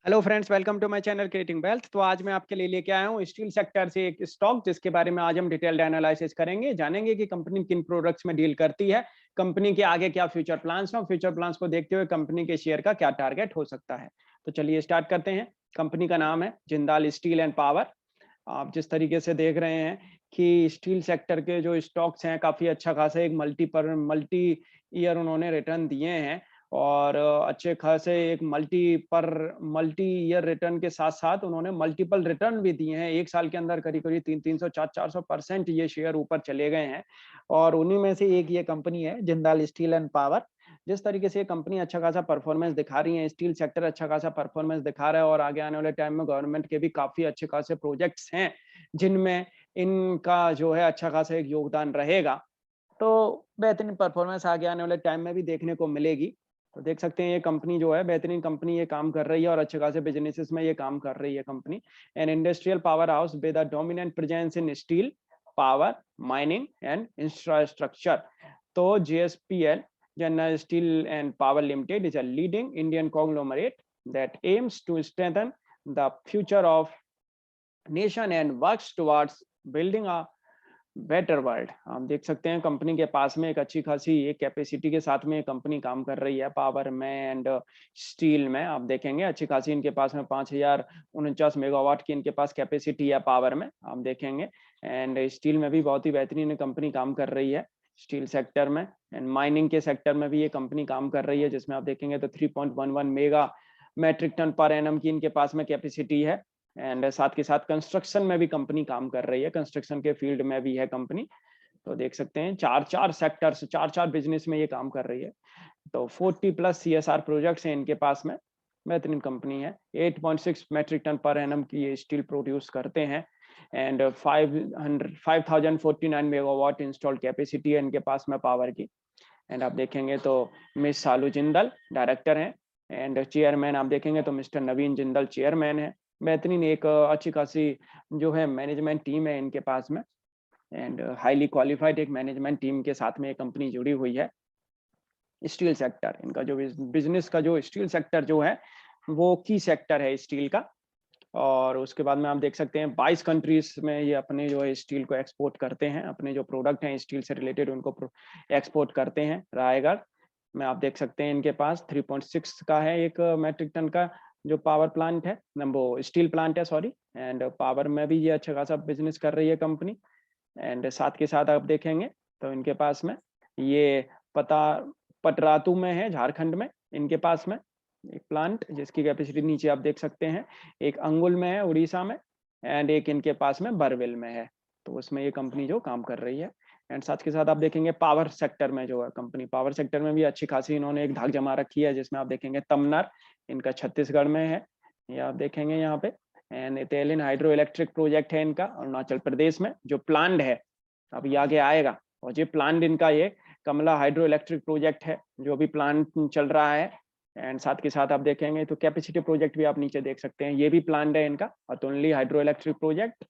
Hello friends, welcome to my channel creating wealth. तो आज मैं आपके लिए लेके आया हूँ स्टील सेक्टर से एक स्टॉक जिसके बारे में आज हम डिटेल्ड एनालिसिस करेंगे, जानेंगे कि कंपनी किन प्रोडक्ट्स में डील करती है, कंपनी के आगे क्या फ्यूचर प्लान्स हैं, फ्यूचर प्लान्स को देखते हुए कंपनी के शेयर का क्या टारगेट हो सकता है। तो चलिए स्टार्ट करते हैं। कंपनी का नाम है जिंदाल स्टील एंड पावर। आप जिस तरीके से देख रहे हैं कि स्टील सेक्टर के जो स्टॉक्स हैं काफी अच्छा खासा एक मल्टी ईयर उन्होंने रिटर्न दिए हैं और अच्छे खासे एक मल्टी ईयर रिटर्न के साथ-साथ उन्होंने मल्टीपल रिटर्न भी दिए हैं। 1 साल के अंदर करीब-करीब 300 400% ये शेयर ऊपर चले गए हैं और उन्हीं में से एक ये कंपनी है जिंदाल स्टील एंड पावर। जिस तरीके से ये कंपनी अच्छा खासा परफॉर्मेंस दिखा रही है, स्टील सेक्टर अच्छा खासा परफॉर्मेंस दिखा रहा है और आगे आने वाले टाइम में गवर्नमेंट के भी काफ़ी अच्छे खासे प्रोजेक्ट्स हैं, जिनमें इनका जो है अच्छा खासा एक योगदान रहेगा। तो बेहतरीन परफॉर्मेंस आगे आने वाले टाइम में भी देखने को मिलेगी। तो देख सकते हैं ये कंपनी जो है बेहतरीन कंपनी ये काम कर रही है और अच्छे खासे बिज़नेसेस में ये काम कर रही है company. An industrial power house with a dominant presence in steel, power, mining and infrastructure. तो JSPL, Jindal Steel and Power Limited, is a leading Indian conglomerate that aims to strengthen the future of nation and works towards building a better world. आप देख सकते हैं company के पास में एक अच्छी खासी एक कैपेसिटी के साथ में कंपनी काम कर रही है पावर में एंड स्टील में। आप देखेंगे अच्छी खासी इनके पास में 5049 मेगावाट की इनके पास कैपेसिटी है पावर में, आप देखेंगे। एंड स्टील में भी बहुत ही बेहतरीन कंपनी काम कर रही है स्टील सेक्टर में। एंड माइनिंग के सेक्टर में भी ये कंपनी काम कर रही है, जिसमें आप देखेंगे तो 3.11 मेगा मैट्रिक टन पर एनम की इनके पास में कैपेसिटी है। एंड साथ के साथ कंस्ट्रक्शन में भी कंपनी काम कर रही है, कंस्ट्रक्शन के फील्ड में भी है कंपनी। तो देख सकते हैं चार चार सेक्टर्स, चार चार बिजनेस में ये काम कर रही है। तो 40 प्लस सीएसआर प्रोजेक्ट्स हैं इनके पास में। बेहतरीन कंपनी है। 8.6 मैट्रिक टन पर एनम की ये स्टील प्रोड्यूस करते हैं एंड 5049 मेगावाट इंस्टॉल्ड कैपेसिटी है इनके पास में पावर की। एंड आप देखेंगे तो मिस सालू जिंदल डायरेक्टर हैं एंड चेयरमैन आप देखेंगे तो मिस्टर नवीन जिंदल चेयरमैन है। बेहतरीन एक अच्छी खासी जो है मैनेजमेंट टीम है इनके पास में एंड हाईली क्वालिफाइड एक मैनेजमेंट टीम के साथ में ये कंपनी जुड़ी हुई है। स्टील सेक्टर इनका जो बिजनेस का जो स्टील सेक्टर जो है वो की सेक्टर है स्टील का। और उसके बाद में आप देख सकते हैं 22 कंट्रीज में ये अपने जो है स्टील को एक्सपोर्ट करते हैं, अपने जो प्रोडक्ट हैं स्टील से रिलेटेड उनको एक्सपोर्ट करते हैं। रायगढ़ में आप देख सकते हैं इनके पास 3.6 का है एक मैट्रिक टन का जो पावर प्लांट है, वो स्टील प्लांट है सॉरी। एंड पावर में भी ये अच्छा खासा बिजनेस कर रही है कंपनी। एंड साथ के साथ आप देखेंगे तो इनके पास में ये पता पटरातू में है, झारखंड में इनके पास में एक प्लांट जिसकी कैपेसिटी नीचे आप देख सकते हैं। एक अंगुल में है उड़ीसा में एंड एक इनके पास में बरवेल में है। तो उसमें ये कंपनी जो काम कर रही है। एंड साथ के साथ आप देखेंगे पावर सेक्टर में जो है कंपनी, पावर सेक्टर में भी अच्छी खासी इन्होंने एक धाक जमा रखी है, जिसमें आप देखेंगे तमनर इनका छत्तीसगढ़ में है, ये आप देखेंगे यहाँ पे। And Italian hydro electric project है इनका अरुणाचल प्रदेश में जो प्लान्ड है, अब ये आगे आएगा। और ये प्लान्ड इनका ये कमला हाइड्रो इलेक्ट्रिक प्रोजेक्ट है जो भी प्लांट चल रहा है। एंड साथ के साथ आप देखेंगे तो कैपेसिटी प्रोजेक्ट भी आप नीचे देख सकते हैं, ये भी प्लान्ड है इनका अतुलली हाइड्रो इलेक्ट्रिक प्रोजेक्ट।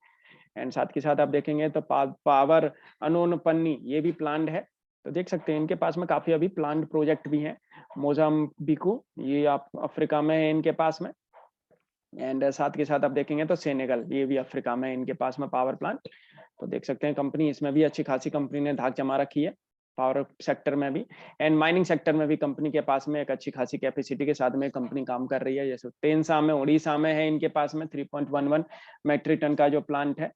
एंड साथ के साथ आप देखेंगे तो पावर अनोनपन्नी ये भी प्लान्ड है। तो देख सकते हैं इनके पास में काफी अभी प्लान्ड प्रोजेक्ट भी हैं। मोजाम्बिकू ये आप अफ्रीका में है इनके पास में। एंड साथ के साथ आप देखेंगे तो सेनेगल ये भी अफ्रीका में इनके पास में पावर प्लांट। तो देख सकते हैं कंपनी इसमें भी अच्छी खासी कंपनी ने धाक जमा रखी है पावर सेक्टर में भी। एंड माइनिंग सेक्टर में भी कंपनी के पास में एक अच्छी खासी कैपेसिटी के साथ में कंपनी काम कर रही है। जैसे तेनसा में उड़ीसा में है इनके पास में 3.11 मैट्रिक टन का जो प्लांट है,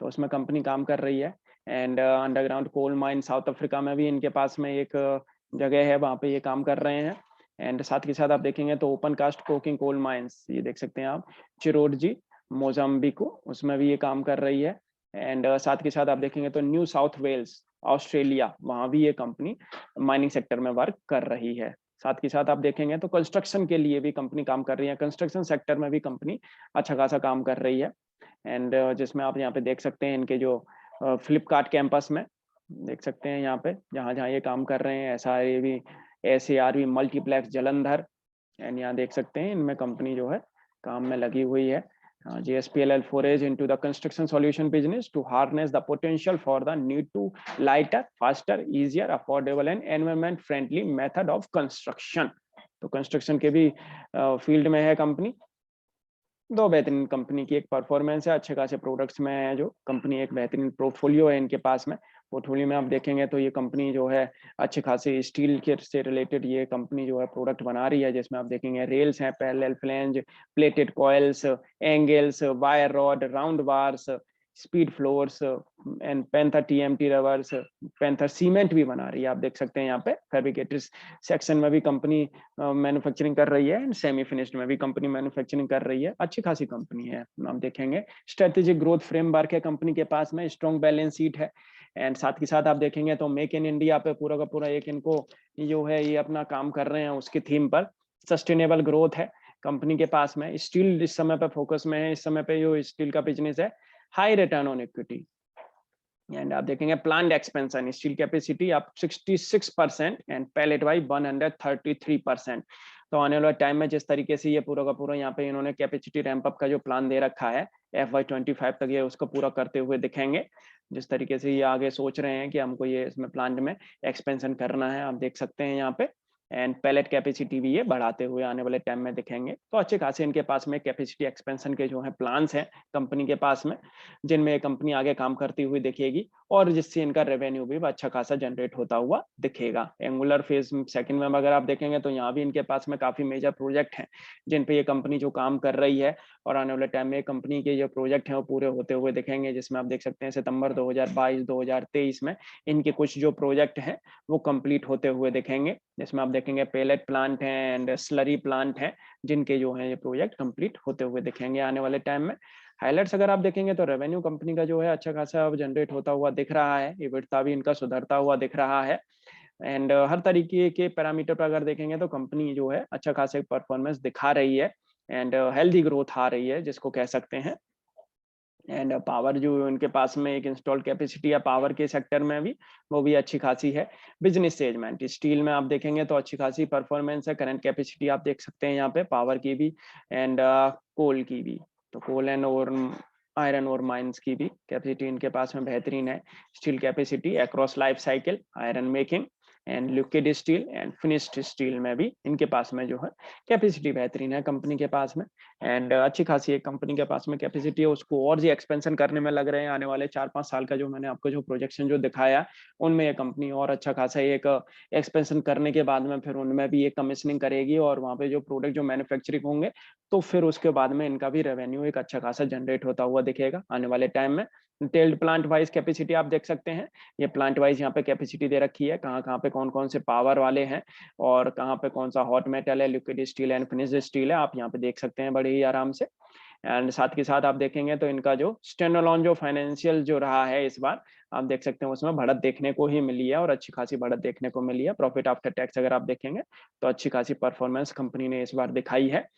तो उसमें कंपनी काम कर रही है। And underground coal mine South Africa में भी इनके पास में एक जगह है, वहाँ पे ये काम कर रहे हैं। एंड साथ के साथ आप देखेंगे तो open cast coking coal mines ये देख सकते हैं आप चिरोडजी मोजाम्बिको, उसमें भी ये काम कर रही है। एंड साथ के साथ आप देखेंगे तो न्यू साउथ वेल्स ऑस्ट्रेलिया, वहाँ भी ये कंपनी माइनिंग सेक्टर में वर्क कर रही है। साथ के साथ आप देखेंगे तो कंस्ट्रक्शन के लिए भी कंपनी काम कर रही है, कंस्ट्रक्शन सेक्टर में भी कंपनी अच्छा खासा काम कर रही है। एंड जिसमें आप यहाँ पे देख सकते हैं इनके जो फ्लिपकार्ट कैंपस में देख सकते हैं यहाँ पे जहाँ जहाँ ये काम कर रहे हैं, SARV मल्टीप्लेक्स जलंधर। एंड यहाँ देख सकते हैं इनमें कंपनी जो है काम में लगी हुई है। JSPL forays into the construction solution business to harness the potential for the need to lighter, faster, easier, affordable and environment friendly method of construction। तो कंस्ट्रक्शन के भी फील्ड में है कंपनी। दो बेहतरीन कंपनी की एक परफॉर्मेंस है, अच्छे खासे प्रोडक्ट्स में है जो कंपनी, एक बेहतरीन पोर्टफोलियो है इनके पास में। पोर्टफोलियो में आप देखेंगे तो ये कंपनी जो है अच्छे खासे स्टील के से रिलेटेड ये कंपनी जो है प्रोडक्ट बना रही है, जिसमें आप देखेंगे रेल्स हैं, parallel flange, plated coils, angles, wire rod, round bars, speed floors and panther TMT rubbers, panther cement भी बना रही है। आप देख सकते हैं यहाँ पे फैब्रिकेटर्स सेक्शन में भी कंपनी मैन्युफैक्चरिंग कर रही है एंड सेमी फिनिश्ड में भी कंपनी मैन्युफैक्चरिंग कर रही है। अच्छी खासी कंपनी है, आप देखेंगे स्ट्रेटेजिक ग्रोथ फ्रेमवर्क है कंपनी के पास में, स्ट्रॉन्ग बैलेंस शीट है एंड साथ ही साथ आप देखेंगे तो मेक इन इंडिया पे पूरा का पूरा एक इनको जो है ये अपना काम कर रहे हैं उसकी थीम पर। सस्टेनेबल ग्रोथ है कंपनी के पास में। स्टील इस समय पे फोकस में है, इस समय पे जो स्टील का बिजनेस है, high return on equity. And आप देखेंगे प्लान्ड एक्सपेंशन, स्टील कैपेसिटी आप 66% एंड पैलेट वाइज 133%। तो आने वाले टाइम में जिस तरीके से ये पूरा का पूरा यहाँ पे इन्होंने कैपेसिटी रैंप अप का जो प्लान दे रखा है FY25 तक, ये उसको पूरा करते हुए दिखेंगे। जिस तरीके से ये आगे सोच रहे हैं कि हमको ये इसमें प्लांट में एक्सपेंशन करना है, आप देख सकते हैं यहाँ पे। एंड पैलेट कैपेसिटी भी ये बढ़ाते हुए आने वाले टाइम में दिखेंगे। तो अच्छे खासे इनके पास में कैपेसिटी एक्सपेंशन के जो है प्लान्स हैं कंपनी के पास में, जिनमें ये कंपनी आगे काम करती हुई दिखेगी और जिससे इनका रेवेन्यू भी अच्छा खासा जनरेट होता हुआ दिखेगा। एंगुलर फेज सेकंड में अगर आप देखेंगे तो यहाँ भी इनके पास में काफी मेजर प्रोजेक्ट हैं जिन पे ये कंपनी जो काम कर रही है, और आने वाले टाइम में कंपनी के जो प्रोजेक्ट हैं वो पूरे होते हुए दिखेंगे। जिसमें आप देख सकते हैं सितंबर 2022-2023 में इनके कुछ जो प्रोजेक्ट हैं वो कंप्लीट होते हुए दिखेंगे, जिसमें आप देखेंगे पेलेट प्लांट है एंड स्लरी प्लांट है, जिनके जो है ये प्रोजेक्ट कंप्लीट होते हुए दिखेंगे आने वाले टाइम में। हाइलाइट्स अगर आप देखेंगे तो रेवेन्यू कंपनी का जो है अच्छा खासा अब जनरेट होता हुआ दिख रहा है, EBITDA भी इनका सुधरता हुआ दिख रहा है एंड हर तरीके के पैरामीटर पर अगर देखेंगे तो कंपनी जो है अच्छा खासा परफॉर्मेंस दिखा रही है एंड हेल्दी ग्रोथ आ रही है जिसको कह सकते हैं। एंड पावर जो इनके पास में एक इंस्टॉल कैपेसिटी है पावर के सेक्टर में भी, वो भी अच्छी खासी है। बिजनेस सेगमेंट स्टील में आप देखेंगे तो अच्छी खासी परफॉर्मेंस है। करंट कैपेसिटी आप देख सकते हैं यहाँ पे पावर की भी एंड कोल की भी। तो कोल एंड और आयरन और माइंस की भी कैपेसिटी इनके पास में बेहतरीन है। Steel capacity across life cycle, iron making and liquid steel and finished steel में भी इनके पास में जो है कैपेसिटी बेहतरीन है कंपनी के पास में। एंड अच्छी खासी एक कंपनी के पास में कैपेसिटी है, उसको और जी एक्सपेंशन करने में लग रहे हैं आने वाले 4-5 साल का। जो मैंने आपको जो प्रोजेक्शन जो दिखाया उनमें ये कंपनी और अच्छा खासा एक एक्सपेंशन करने के बाद में फिर उनमें भी एक कमीशनिंग करेगी और वहाँ पे जो प्रोडक्ट जो मैन्युफैक्चरिंग होंगे तो फिर उसके बाद में इनका भी रेवेन्यू एक अच्छा खासा जनरेट होता हुआ दिखेगा आने वाले टाइम में। टेल्ड प्लांट वाइज कैपेसिटी आप देख सकते हैं, ये प्लांट वाइज यहाँ पे कैपेसिटी दे रखी है, कहाँ कहाँ पे कौन कौन से पावर वाले हैं और कहाँ पे कौन सा हॉट मेटल है, liquid steel and finished steel है, आप यहाँ पे देख सकते हैं बड़े ही आराम से। एंड साथ के साथ आप देखेंगे तो इनका जो स्टैंडअलोन जो फाइनेंशियल जो रहा है इस बार, आप देख सकते हैं उसमें बढ़त देखने को ही मिली है और अच्छी खासी बढ़त देखने को मिली है। प्रॉफिट आफ्टर टैक्स अगर आप देखेंगे तो अच्छी खासी परफॉर्मेंस कंपनी ने इस बार दिखाई है।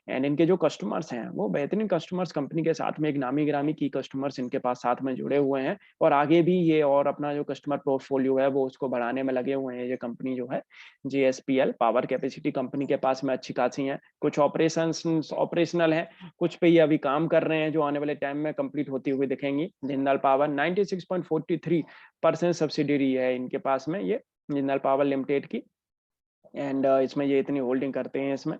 एंड इनके जो कस्टमर्स हैं वो बेहतरीन कस्टमर्स, कंपनी के साथ में एक नामी गिरामी की कस्टमर्स इनके पास साथ में जुड़े हुए हैं और आगे भी ये और अपना जो कस्टमर पोर्टफोलियो है वो उसको बढ़ाने में लगे हुए हैं। ये कंपनी जो है JSPL पावर कैपेसिटी कंपनी के पास में अच्छी खासी है। कुछ ऑपरेशनल है, कुछ पे ये अभी काम कर रहे हैं जो आने वाले टाइम में कंप्लीट होती हुई दिखेंगी। जिंदाल पावर 96.43% सब्सिडरी है इनके पास में, ये जिंदाल पावर लिमिटेड की। एंड इसमें ये इतनी होल्डिंग करते हैं इसमें।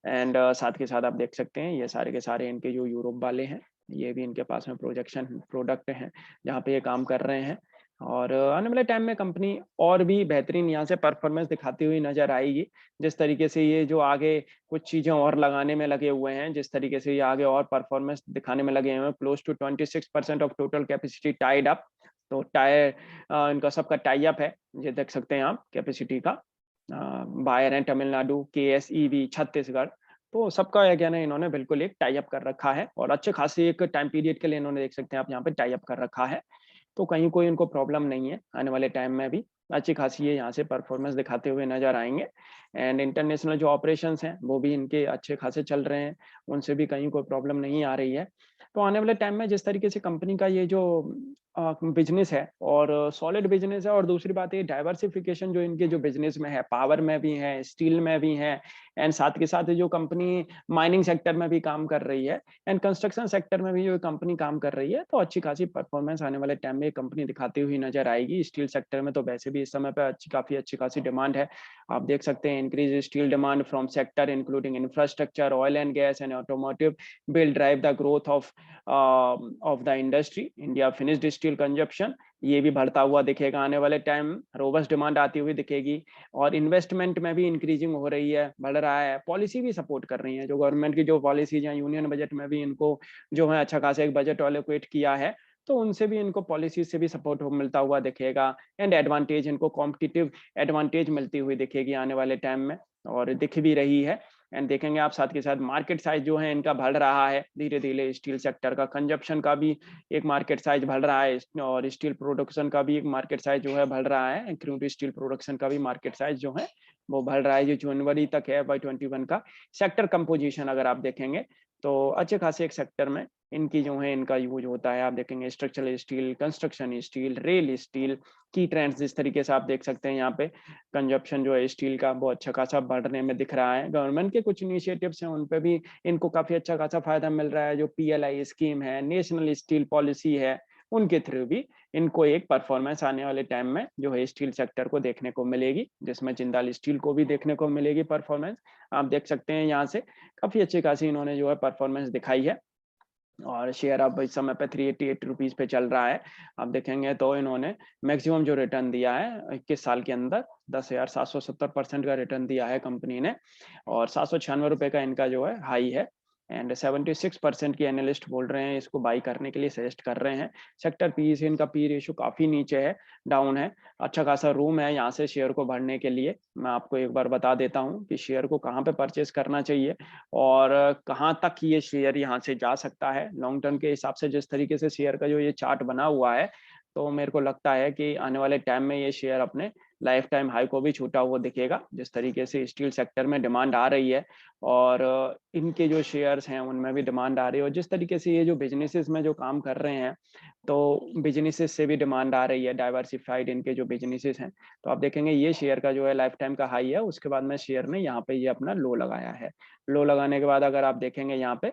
एंड साथ के साथ आप देख सकते हैं ये सारे के सारे इनके जो यूरोप वाले हैं ये भी इनके पास में प्रोजेक्शन प्रोडक्ट हैं जहाँ पे ये काम कर रहे हैं। और आने वाले टाइम में कंपनी और भी बेहतरीन यहाँ से परफॉर्मेंस दिखाती हुई नजर आएगी। जिस तरीके से ये जो आगे कुछ चीजें और लगाने में लगे हुए हैं, जिस तरीके से ये आगे और परफॉर्मेंस दिखाने में लगे हुए हैं, close to 26% of total capacity tied up. तो इनका सबका टाई अप है, ये देख सकते हैं आप कैपेसिटी का। बायर हैं तमिलनाडु, KSEB छत्तीसगढ़, तो सबका यह कहना है इन्होंने बिल्कुल एक टाई अप कर रखा है और अच्छे खासे एक टाइम पीरियड के लिए इन्होंने देख सकते हैं आप यहाँ पे टाई अप कर रखा है। तो कहीं कोई इनको प्रॉब्लम नहीं है, आने वाले टाइम में भी अच्छी खासी ये यहाँ से परफॉर्मेंस दिखाते हुए नजर आएंगे। एंड इंटरनेशनल जो ऑपरेशंस हैं वो भी इनके अच्छे खासे चल रहे हैं, उनसे भी कहीं कोई प्रॉब्लम नहीं आ रही है। तो आने वाले टाइम में जिस तरीके से कंपनी का ये जो बिजनेस है और सॉलिड बिजनेस है, और दूसरी बात ये डाइवर्सिफिकेशन जो इनके जो बिजनेस में है, पावर में भी है, स्टील में भी है, एंड साथ के साथ जो कंपनी माइनिंग सेक्टर में भी काम कर रही है, एंड कंस्ट्रक्शन सेक्टर में भी जो कंपनी काम कर रही है, तो अच्छी खासी परफॉर्मेंस आने वाले टाइम में ये कंपनी दिखाती हुई नजर आएगी। स्टील सेक्टर में तो वैसे भी इस समय पे काफी अच्छी खासी डिमांड है। आप देख सकते हैं increase steel demand from sector including infrastructure, oil and gas and automotive will drive the growth of the industry. India finished steel consumption ये भी बढ़ता हुआ दिखेगा आने वाले टाइम, रोबस्ट डिमांड आती हुई दिखेगी, और इन्वेस्टमेंट में भी इंक्रीजिंग हो रही है, बढ़ रहा है। पॉलिसी भी सपोर्ट कर रही है, जो गवर्नमेंट की जो पॉलिसीज हैं, यूनियन बजट में भी इनको जो है अच्छा खासा एक बजट एलोकेट किया है, तो उनसे भी इनको पॉलिसी से भी सपोर्ट मिलता हुआ दिखेगा, एंड एडवांटेज इनको कॉम्पिटिटिव एडवांटेज मिलती हुई दिखेगी आने वाले टाइम में, और दिख भी रही है। एंड देखेंगे आप साथ के साथ मार्केट साइज जो है इनका बढ़ रहा है धीरे धीरे, स्टील सेक्टर का कंजप्शन का भी एक मार्केट साइज बढ़ रहा है, और स्टील प्रोडक्शन का भी एक मार्केट साइज जो है बढ़ रहा है, क्रूड स्टील प्रोडक्शन का भी मार्केट साइज जो है वो बढ़ रहा है, जो जनवरी तक है FY21 का सेक्टर कंपोजिशन अगर आप देखेंगे तो अच्छे खासे एक सेक्टर में इनकी जो है इनका यूज होता है। आप देखेंगे structural steel, construction steel, rail steel की ट्रेंड्स जिस तरीके से आप देख सकते हैं यहाँ पे, कंजप्शन जो है स्टील का वो अच्छा खासा बढ़ने में दिख रहा है। गवर्नमेंट के कुछ इनिशिएटिव्स हैं उन पे भी इनको काफी अच्छा खासा फायदा मिल रहा है, जो PLI स्कीम है, नेशनल स्टील पॉलिसी है, उनके थ्रू भी इनको एक परफॉर्मेंस आने वाले टाइम में जो है स्टील सेक्टर को देखने को मिलेगी, जिसमें जिंदाल स्टील को भी देखने को मिलेगी परफॉर्मेंस। आप देख सकते हैं यहाँ से काफी अच्छी खासी इन्होंने जो है परफॉर्मेंस दिखाई है, और शेयर अब इस समय पे 388 रुपीज पे चल रहा है। आप देखेंगे तो इन्होंने मैक्सिमम जो रिटर्न दिया है 21 साल के अंदर 10,770% का रिटर्न दिया है कंपनी ने, और 796 रुपए का इनका जो है हाई है, एंड 76% की एनालिस्ट बोल रहे हैं इसको बाई करने के लिए सजेस्ट कर रहे हैं। सेक्टर पी से इनका पी रेशो काफी नीचे है, डाउन है, अच्छा खासा रूम है यहाँ से शेयर को बढ़ने के लिए। मैं आपको एक बार बता देता हूँ कि शेयर को कहाँ पे परचेस करना चाहिए और कहाँ तक ये शेयर यहाँ से जा सकता है लॉन्ग टर्म के हिसाब से। जिस तरीके से शेयर का जो ये चार्ट बना हुआ है, तो मेरे को लगता है कि आने वाले टाइम में ये शेयर अपने लाइफ टाइम हाई को भी छूटा हुआ दिखेगा। जिस तरीके से स्टील सेक्टर में डिमांड आ रही है और इनके जो शेयर्स हैं उनमें भी डिमांड आ रही है, और जिस तरीके से ये जो बिजनेसेस में जो काम कर रहे हैं, तो बिजनेसेस से भी डिमांड आ रही है, डाइवर्सिफाइड इनके जो बिजनेसेस हैं। तो आप देखेंगे ये शेयर का जो है लाइफ टाइम का हाई है, उसके बाद में शेयर ने यहाँ पे ये अपना लो लगाया है। लो लगाने के बाद अगर आप देखेंगे यहाँ पे,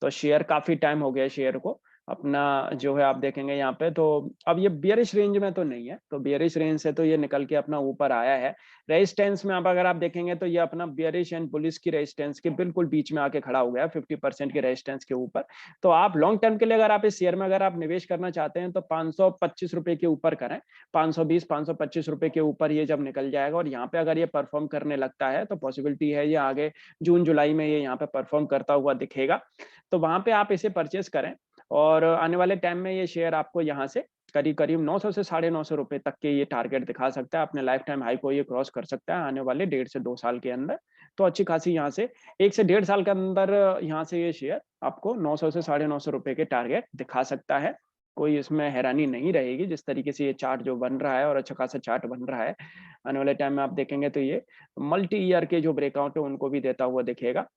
तो शेयर काफी टाइम हो गया शेयर को अपना जो है आप देखेंगे यहाँ पे, तो अब ये बियरिश रेंज में तो नहीं है, तो बियरिश रेंज से तो ये निकल के अपना ऊपर आया है। रेजिस्टेंस में अब अगर आप देखेंगे तो ये अपना बियरिश एंड बुलिश की रेजिस्टेंस के बिल्कुल बीच में आके खड़ा हो गया 50% के रेजिस्टेंस के ऊपर। तो आप लॉन्ग टर्म के लिए अगर आप इस शेयर में अगर आप निवेश करना चाहते हैं तो 525 रुपए के ऊपर करें। 520 525 रुपए के ऊपर ये जब निकल जाएगा और यहाँ पे अगर ये परफॉर्म करने लगता है, तो पॉसिबिलिटी है ये आगे जून जुलाई में ये यहाँ पे परफॉर्म करता हुआ दिखेगा, तो वहां पे आप इसे परचेस करें। और आने वाले टाइम में ये शेयर आपको यहाँ से करीब करीब 900 से 950 रुपए तक के ये टारगेट दिखा सकता है, अपने लाइफ टाइम हाई को ये क्रॉस कर सकता है आने वाले 1.5 से 2 साल के अंदर। तो अच्छी खासी यहाँ से 1 से 1.5 साल के अंदर यहाँ से ये शेयर आपको 900 से 950 रुपए के टारगेट दिखा सकता है। कोई इसमें हैरानी नहीं रहेगी, जिस तरीके से ये चार्ट जो बन रहा है और अच्छा खासा चार्ट बन रहा है, आने वाले टाइम में आप देखेंगे तो ये मल्टी ईयर के जो ब्रेकआउट है उनको भी देता हुआ दिखेगा।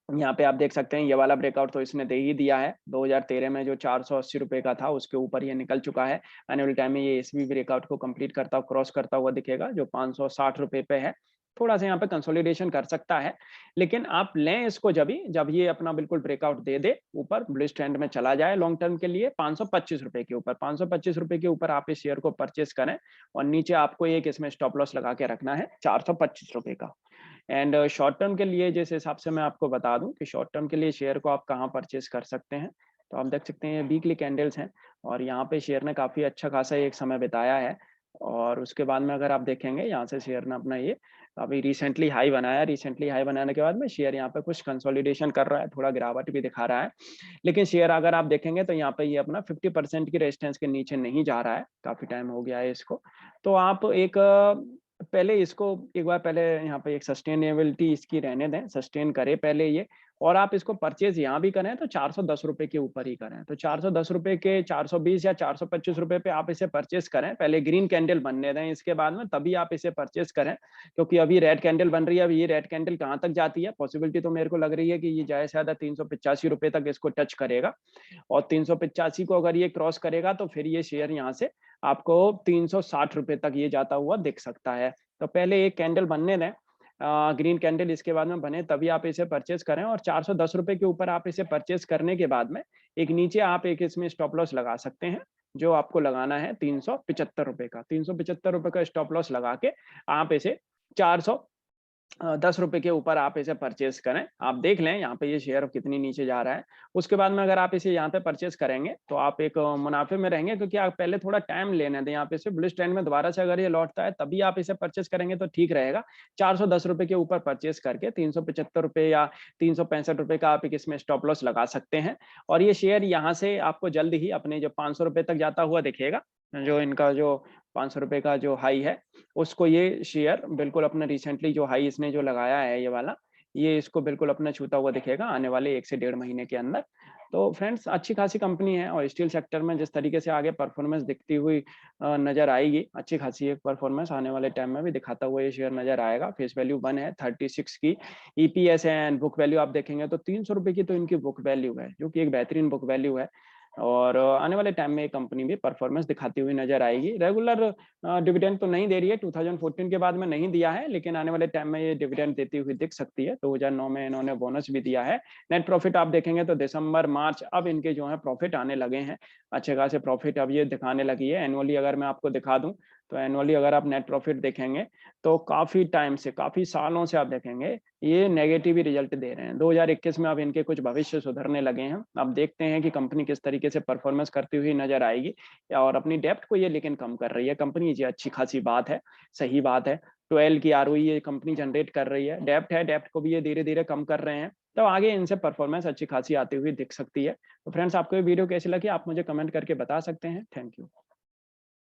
यहाँ पे आप देख सकते हैं ये वाला ब्रेकआउट तो इसने दे ही दिया है, 2013 में जो 480 रुपए का था उसके ऊपर ये निकल चुका है। आने वाले टाइम में ये इस भी ब्रेकआउट को कंप्लीट करता क्रॉस करता हुआ दिखेगा, जो 560 रुपए पे है। थोड़ा सा यहाँ पे कंसोलिडेशन कर सकता है, लेकिन आप लें इसको जब ये अपना बिल्कुल ब्रेकआउट दे दे, ऊपर बुलिश ट्रेंड में चला जाए लॉन्ग टर्म के लिए 525 रुपए के ऊपर, 525 रुपए के ऊपर आप इस शेयर को परचेस करें, और नीचे आपको एक इसमें स्टॉप लॉस लगा के रखना है 425 रुपए का। एंड शॉर्ट टर्म के लिए जिस हिसाब से मैं आपको बता दूं कि शॉर्ट टर्म के लिए शेयर को आप कहाँ परचेस कर सकते हैं, तो आप देख सकते हैं ये वीकली कैंडल्स हैं, और यहाँ पे शेयर ने काफी अच्छा खासा एक समय बिताया है। और उसके बाद में अगर आप देखेंगे यहाँ से शेयर ने अपना ये अभी रिसेंटली हाई बनाया, रिसेंटली हाई बनाने के बाद में शेयर यहाँ पे कुछ कंसोलिडेशन कर रहा है, थोड़ा गिरावट भी दिखा रहा है, लेकिन शेयर अगर आप देखेंगे तो यहाँ पे ये अपना 50% की रेजिस्टेंस के नीचे नहीं जा रहा है, काफी टाइम हो गया है इसको। तो आप एक पहले इसको एक बार पहले यहाँ पे एक सस्टेनेबिलिटी इसकी रहने दें, सस्टेन करे पहले ये, और आप इसको परचेज यहाँ भी करें तो 410 रुपए के ऊपर ही करें। तो 410 रुपए के 420 या 425 रुपए पे आप इसे परचेज करें। पहले ग्रीन कैंडल बनने दें, इसके बाद में तभी आप इसे परचेज करें, क्योंकि अभी रेड कैंडल बन रही है। अभी ये रेड कैंडल कहाँ तक जाती है, पॉसिबिलिटी तो मेरे को लग रही है कि ये जाए ज्यादा 385 रुपए तक इसको टच करेगा, और 385 को अगर ये क्रॉस करेगा तो फिर ये शेयर यहाँ से आपको 360 रुपए तक ये जाता हुआ दिख सकता है। तो पहले एक कैंडल बनने दें, ग्रीन कैंडल इसके बाद में बने, तभी आप इसे परचेज करें। और 410 रुपए के ऊपर आप इसे परचेज करने के बाद में एक नीचे आप एक इसमें स्टॉप लॉस लगा सकते हैं, जो आपको लगाना है 375 रुपए का। 375 रुपए का स्टॉप लॉस लगा के आप इसे 10 रुपए के ऊपर आप इसे परचेज करें। आप देख लें यहाँ पे ये शेयर कितनी नीचे जा रहा है। उसके बाद में अगर आप इसे यहाँ पे परचेज करेंगे तो आप एक मुनाफे में रहेंगे, क्योंकि आप पहले थोड़ा टाइम लेने दें। यहाँ पे से बुलिश ट्रेंड में दोबारा से अगर ये लौटता है तभी आप इसे परचेज करेंगे तो ठीक रहेगा। 410 रुपए के ऊपर परचेज करके 375 रुपए या 365 रुपए का आप एक इसमें स्टॉप लॉस लगा सकते हैं। और ये शेयर यहाँ से आपको जल्द ही अपने जो 500 रुपए तक जाता हुआ दिखेगा। जो इनका जो 500 रुपए का जो हाई है, उसको ये शेयर बिल्कुल अपना रिसेंटली जो हाई इसने जो लगाया है ये वाला, ये इसको बिल्कुल अपना छूता हुआ दिखेगा आने वाले 1 से 1.5 महीने के अंदर। तो फ्रेंड्स, अच्छी खासी कंपनी है, और स्टील सेक्टर में जिस तरीके से आगे परफॉर्मेंस दिखती हुई नज़र आएगी, अच्छी खासी एक परफॉर्मेंस आने वाले टाइम में भी दिखाता हुआ ये शेयर नज़र आएगा। फेस वैल्यू 1 है, 36 की ईपीएस है, एंड बुक वैल्यू आप देखेंगे तो 300 रुपए की तो इनकी बुक वैल्यू है, जो कि एक बेहतरीन बुक वैल्यू है। और आने वाले टाइम में ये कंपनी भी परफॉर्मेंस दिखाती हुई नज़र आएगी। रेगुलर डिविडेंड तो नहीं दे रही है, 2014 के बाद में नहीं दिया है, लेकिन आने वाले टाइम में ये डिविडेंड देती हुई दिख सकती है। 2009 में इन्होंने बोनस भी दिया है। नेट प्रॉफिट आप देखेंगे तो दिसंबर, मार्च अब इनके जो है प्रॉफिट आने लगे हैं। अच्छे खासे प्रॉफिट अब ये दिखाने लगी है। एनुअली अगर मैं आपको दिखा दूँ, तो एनुअली अगर आप नेट प्रॉफिट देखेंगे तो काफ़ी टाइम से, काफ़ी सालों से आप देखेंगे ये नेगेटिव ही रिजल्ट दे रहे हैं। 2021 में अब इनके कुछ भविष्य सुधरने लगे हैं। अब देखते हैं कि कंपनी किस तरीके से परफॉर्मेंस करती हुई नज़र आएगी, और अपनी डेब्ट को ये लेकिन कम कर रही है कंपनी। ये अच्छी खासी बात है, सही बात है। 12 की आरओई ये कंपनी जनरेट कर रही है। डेब्ट है, डेब्ट को भी ये धीरे-धीरे कम कर रहे हैं। तो आगे इनसे परफॉर्मेंस अच्छी खासी आती हुई दिख सकती है। तो फ्रेंड्स, आपको ये वीडियो कैसी लगी आप मुझे कमेंट करके बता सकते हैं। Thank you.